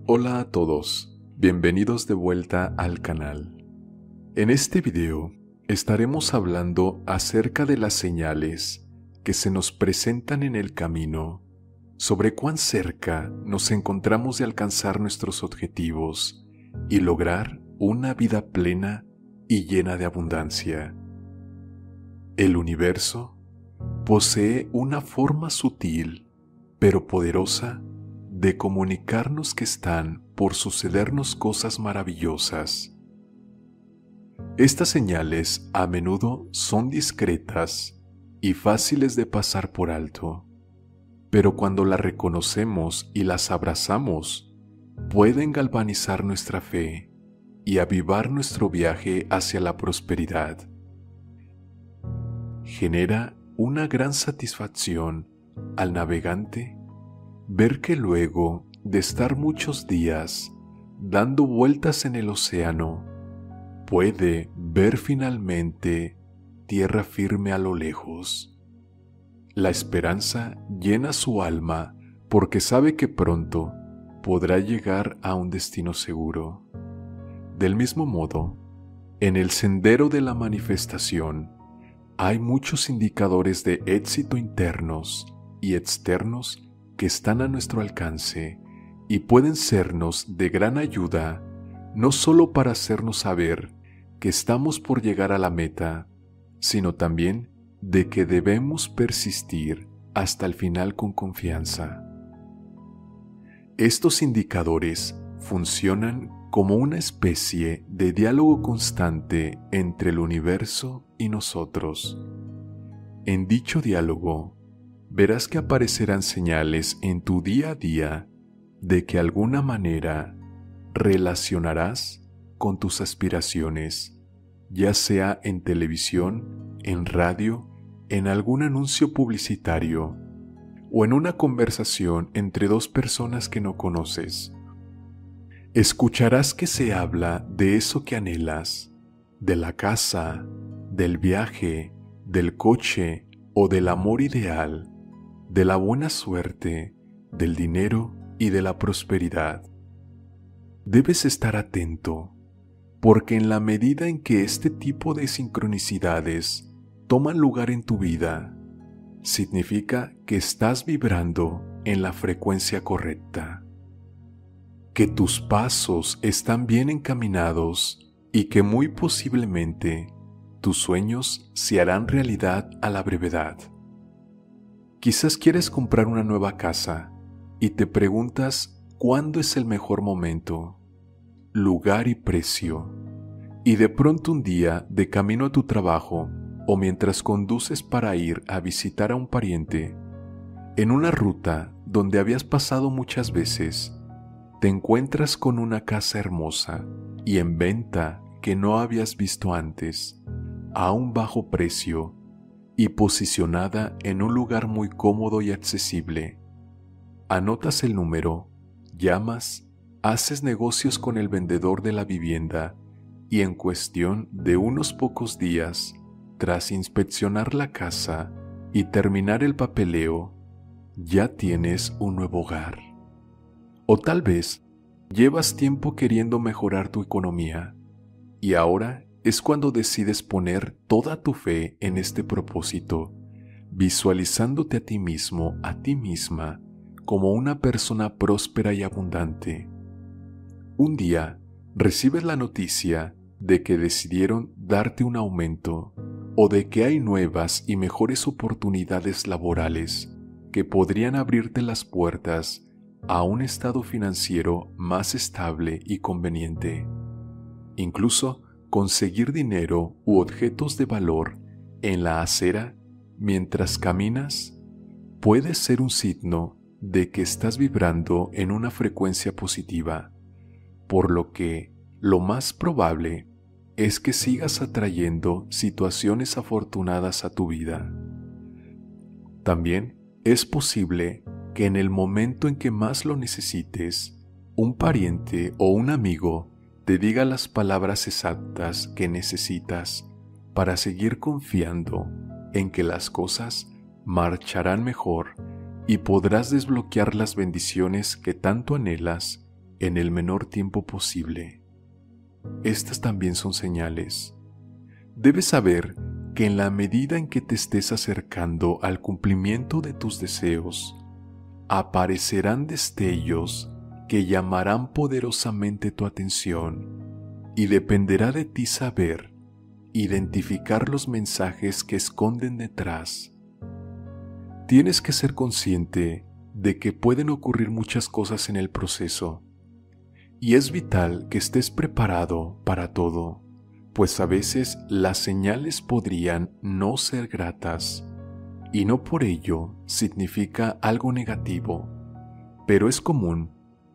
Hola a todos, bienvenidos de vuelta al canal. En este video estaremos hablando acerca de las señales que se nos presentan en el camino, sobre cuán cerca nos encontramos de alcanzar nuestros objetivos y lograr una vida plena y llena de abundancia. El universo posee una forma sutil, pero poderosa, de comunicarnos que están por sucedernos cosas maravillosas. Estas señales a menudo son discretas y fáciles de pasar por alto, pero cuando las reconocemos y las abrazamos, pueden galvanizar nuestra fe y avivar nuestro viaje hacia la prosperidad. Genera una gran satisfacción al navegante ver que luego de estar muchos días dando vueltas en el océano, puede ver finalmente tierra firme a lo lejos. La esperanza llena su alma porque sabe que pronto podrá llegar a un destino seguro. Del mismo modo, en el sendero de la manifestación hay muchos indicadores de éxito internos y externos que están a nuestro alcance y pueden sernos de gran ayuda, no solo para hacernos saber que estamos por llegar a la meta, sino también de que debemos persistir hasta el final con confianza. Estos indicadores funcionan como una especie de diálogo constante entre el universo y nosotros. En dicho diálogo, verás que aparecerán señales en tu día a día de que de alguna manera relacionarás con tus aspiraciones, ya sea en televisión, en radio, en algún anuncio publicitario o en una conversación entre dos personas que no conoces. Escucharás que se habla de eso que anhelas, de la casa, del viaje, del coche o del amor ideal, de la buena suerte, del dinero y de la prosperidad. Debes estar atento, porque en la medida en que este tipo de sincronicidades toman lugar en tu vida, significa que estás vibrando en la frecuencia correcta, que tus pasos están bien encaminados y que muy posiblemente tus sueños se harán realidad a la brevedad. Quizás quieres comprar una nueva casa y te preguntas cuándo es el mejor momento, lugar y precio, y de pronto un día de camino a tu trabajo o mientras conduces para ir a visitar a un pariente, en una ruta donde habías pasado muchas veces, te encuentras con una casa hermosa y en venta que no habías visto antes, a un bajo precio y posicionada en un lugar muy cómodo y accesible. Anotas el número, llamas, haces negocios con el vendedor de la vivienda y en cuestión de unos pocos días, tras inspeccionar la casa y terminar el papeleo, ya tienes un nuevo hogar. O tal vez llevas tiempo queriendo mejorar tu economía y ahora es cuando decides poner toda tu fe en este propósito, visualizándote a ti mismo, a ti misma, como una persona próspera y abundante. Un día recibes la noticia de que decidieron darte un aumento o de que hay nuevas y mejores oportunidades laborales que podrían abrirte las puertas a un estado financiero más estable y conveniente. Incluso conseguir dinero u objetos de valor en la acera mientras caminas puede ser un signo de que estás vibrando en una frecuencia positiva, por lo que lo más probable es que sigas atrayendo situaciones afortunadas a tu vida. También es posible que en el momento en que más lo necesites, un pariente o un amigo te diga las palabras exactas que necesitas para seguir confiando en que las cosas marcharán mejor y podrás desbloquear las bendiciones que tanto anhelas en el menor tiempo posible. Estas también son señales. Debes saber que en la medida en que te estés acercando al cumplimiento de tus deseos, aparecerán destellos que llamarán poderosamente tu atención, y dependerá de ti saber identificar los mensajes que esconden detrás. Tienes que ser consciente de que pueden ocurrir muchas cosas en el proceso, y es vital que estés preparado para todo, pues a veces las señales podrían no ser gratas, y no por ello significa algo negativo, pero es común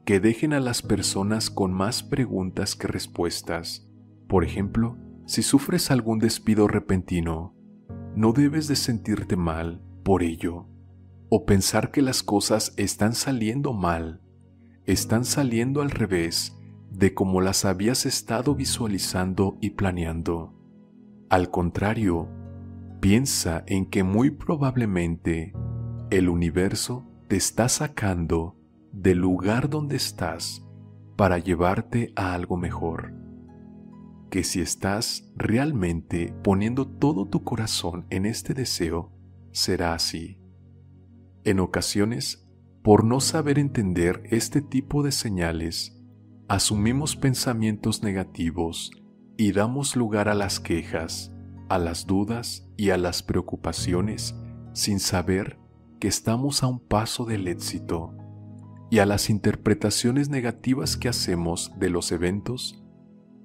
que dejen a las personas con más preguntas que respuestas. Por ejemplo, si sufres algún despido repentino, no debes de sentirte mal por ello, o pensar que las cosas están saliendo mal, están saliendo al revés de como las habías estado visualizando y planeando. Al contrario, piensa en que muy probablemente el universo te está sacando del lugar donde estás para llevarte a algo mejor. Que si estás realmente poniendo todo tu corazón en este deseo, será así. En ocasiones, por no saber entender este tipo de señales, asumimos pensamientos negativos y damos lugar a las quejas, a las dudas y a las preocupaciones sin saber que estamos a un paso del éxito, y a las interpretaciones negativas que hacemos de los eventos,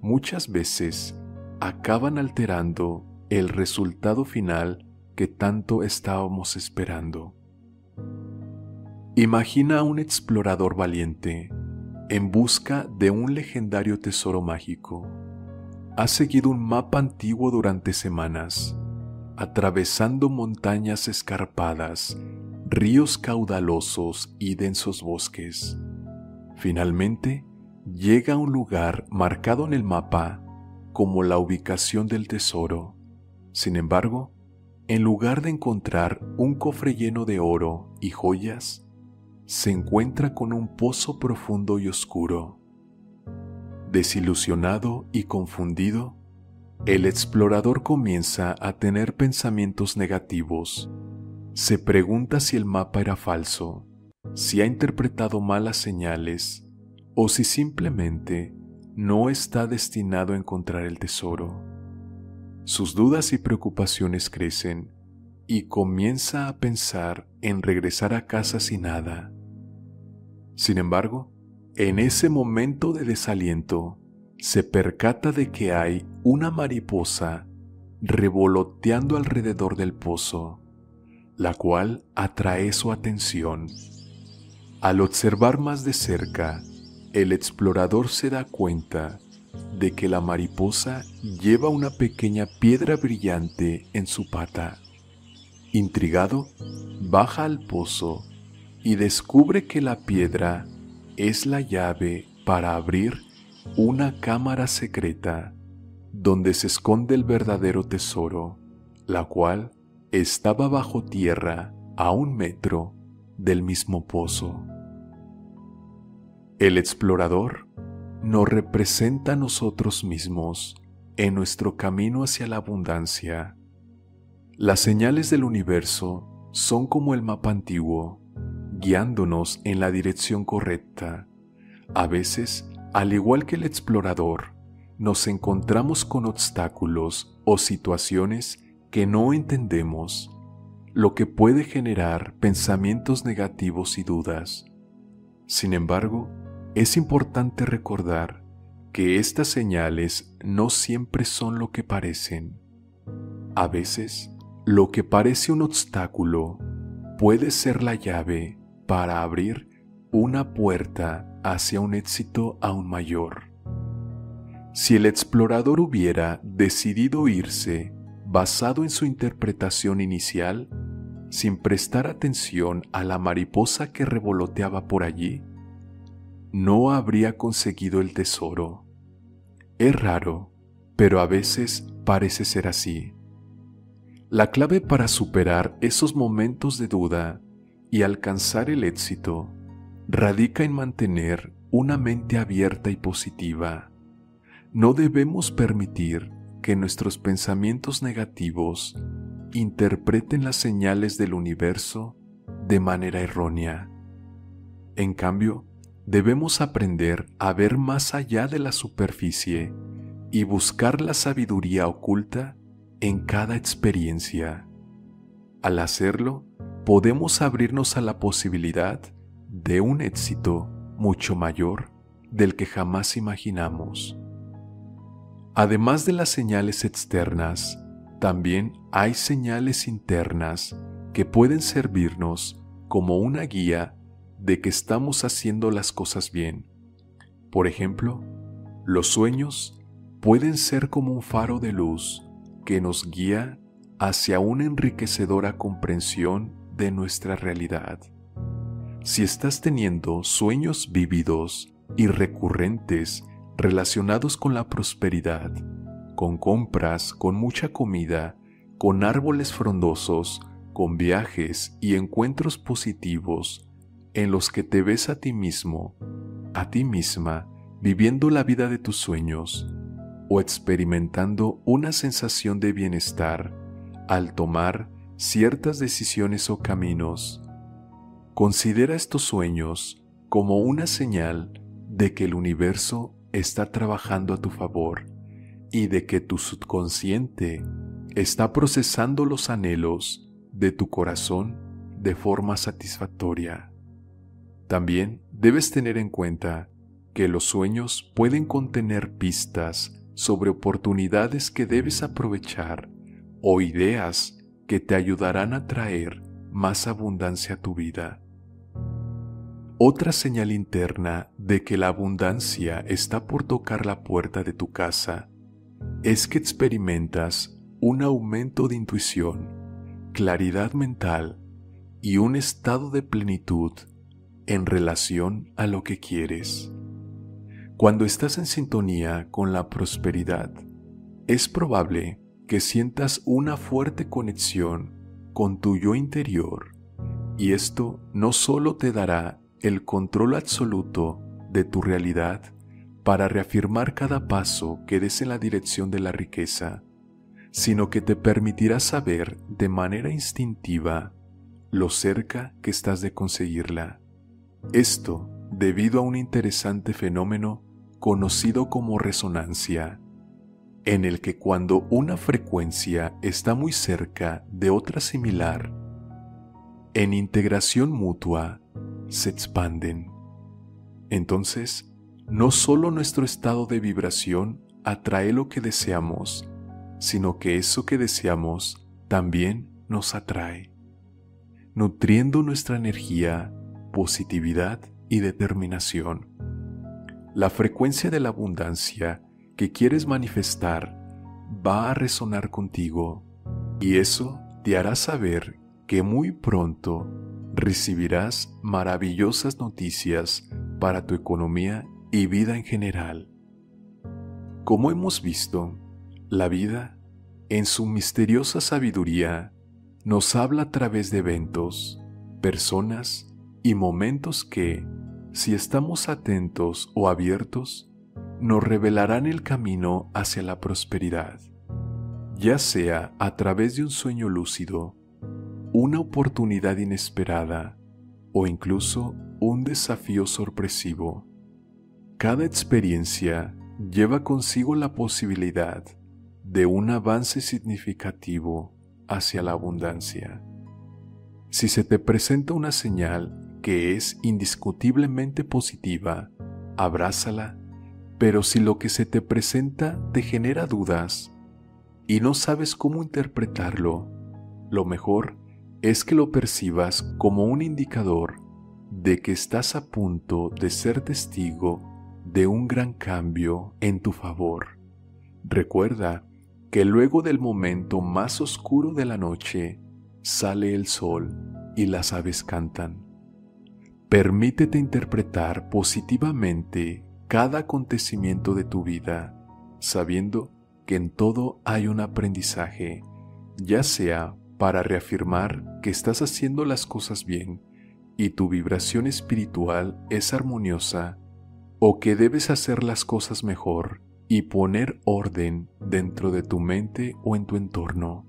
muchas veces acaban alterando el resultado final que tanto estábamos esperando. Imagina a un explorador valiente en busca de un legendario tesoro mágico. Ha seguido un mapa antiguo durante semanas, atravesando montañas escarpadas, ríos caudalosos y densos bosques. Finalmente, llega a un lugar marcado en el mapa como la ubicación del tesoro. Sin embargo, en lugar de encontrar un cofre lleno de oro y joyas, se encuentra con un pozo profundo y oscuro. Desilusionado y confundido, el explorador comienza a tener pensamientos negativos. Se pregunta si el mapa era falso, si ha interpretado malas señales o si simplemente no está destinado a encontrar el tesoro. Sus dudas y preocupaciones crecen y comienza a pensar en regresar a casa sin nada. Sin embargo, en ese momento de desaliento, se percata de que hay una mariposa revoloteando alrededor del pozo, la cual atrae su atención. Al observar más de cerca, el explorador se da cuenta de que la mariposa lleva una pequeña piedra brillante en su pata. Intrigado, baja al pozo y descubre que la piedra es la llave para abrir una cámara secreta donde se esconde el verdadero tesoro, la cual estaba bajo tierra a 1 metro del mismo pozo. El explorador nos representa a nosotros mismos en nuestro camino hacia la abundancia. Las señales del universo son como el mapa antiguo, guiándonos en la dirección correcta. A veces, al igual que el explorador, nos encontramos con obstáculos o situaciones que no entendemos, lo que puede generar pensamientos negativos y dudas. Sin embargo, es importante recordar que estas señales no siempre son lo que parecen. A veces, lo que parece un obstáculo puede ser la llave para abrir una puerta hacia un éxito aún mayor. Si el explorador hubiera decidido irse basado en su interpretación inicial, sin prestar atención a la mariposa que revoloteaba por allí, no habría conseguido el tesoro. Es raro, pero a veces parece ser así. La clave para superar esos momentos de duda y alcanzar el éxito radica en mantener una mente abierta y positiva. No debemos permitir que nuestros pensamientos negativos interpreten las señales del universo de manera errónea. En cambio, debemos aprender a ver más allá de la superficie y buscar la sabiduría oculta en cada experiencia. Al hacerlo, podemos abrirnos a la posibilidad de un éxito mucho mayor del que jamás imaginamos. Además de las señales externas, también hay señales internas que pueden servirnos como una guía de que estamos haciendo las cosas bien. Por ejemplo, los sueños pueden ser como un faro de luz que nos guía hacia una enriquecedora comprensión de nuestra realidad. Si estás teniendo sueños vívidos y recurrentes relacionados con la prosperidad, con compras, con mucha comida, con árboles frondosos, con viajes y encuentros positivos en los que te ves a ti mismo, a ti misma, viviendo la vida de tus sueños o experimentando una sensación de bienestar al tomar ciertas decisiones o caminos, considera estos sueños como una señal de que el universo está trabajando a tu favor y de que tu subconsciente está procesando los anhelos de tu corazón de forma satisfactoria. También debes tener en cuenta que los sueños pueden contener pistas sobre oportunidades que debes aprovechar o ideas que te ayudarán a traer más abundancia a tu vida. Otra señal interna de que la abundancia está por tocar la puerta de tu casa es que experimentas un aumento de intuición, claridad mental y un estado de plenitud en relación a lo que quieres. Cuando estás en sintonía con la prosperidad, es probable que sientas una fuerte conexión con tu yo interior, y esto no solo te dará el control absoluto de tu realidad para reafirmar cada paso que des en la dirección de la riqueza, sino que te permitirá saber de manera instintiva lo cerca que estás de conseguirla. Esto debido a un interesante fenómeno conocido como resonancia, en el que cuando una frecuencia está muy cerca de otra similar, en integración mutua, se expanden. Entonces, no solo nuestro estado de vibración atrae lo que deseamos, sino que eso que deseamos también nos atrae, nutriendo nuestra energía, positividad y determinación. La frecuencia de la abundancia que quieres manifestar va a resonar contigo, y eso te hará saber que muy pronto recibirás maravillosas noticias para tu economía y vida en general. Como hemos visto, la vida, en su misteriosa sabiduría, nos habla a través de eventos, personas y momentos que, si estamos atentos o abiertos, nos revelarán el camino hacia la prosperidad, ya sea a través de un sueño lúcido, una oportunidad inesperada o incluso un desafío sorpresivo. Cada experiencia lleva consigo la posibilidad de un avance significativo hacia la abundancia. Si se te presenta una señal que es indiscutiblemente positiva, abrázala, pero si lo que se te presenta te genera dudas y no sabes cómo interpretarlo, lo mejor es que lo percibas como un indicador de que estás a punto de ser testigo de un gran cambio en tu favor. Recuerda que luego del momento más oscuro de la noche sale el sol y las aves cantan. Permítete interpretar positivamente cada acontecimiento de tu vida, sabiendo que en todo hay un aprendizaje, ya sea para reafirmar que estás haciendo las cosas bien y tu vibración espiritual es armoniosa, o que debes hacer las cosas mejor y poner orden dentro de tu mente o en tu entorno,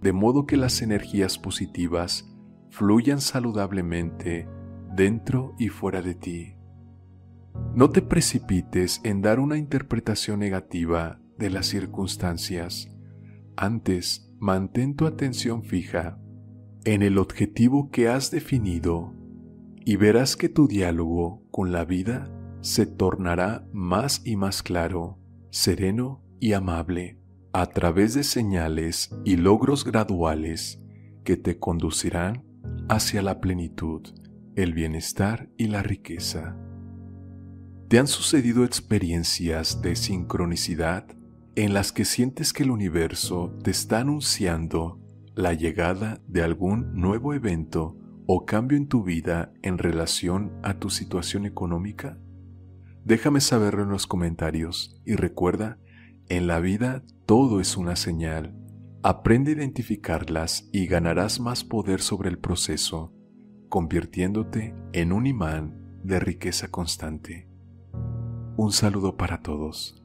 de modo que las energías positivas fluyan saludablemente dentro y fuera de ti. No te precipites en dar una interpretación negativa de las circunstancias. Antes, mantén tu atención fija en el objetivo que has definido y verás que tu diálogo con la vida se tornará más y más claro, sereno y amable, a través de señales y logros graduales que te conducirán hacia la plenitud, el bienestar y la riqueza. ¿Te han sucedido experiencias de sincronicidad en las que sientes que el universo te está anunciando la llegada de algún nuevo evento o cambio en tu vida en relación a tu situación económica? Déjame saberlo en los comentarios y recuerda, en la vida todo es una señal. Aprende a identificarlas y ganarás más poder sobre el proceso, convirtiéndote en un imán de riqueza constante. Un saludo para todos.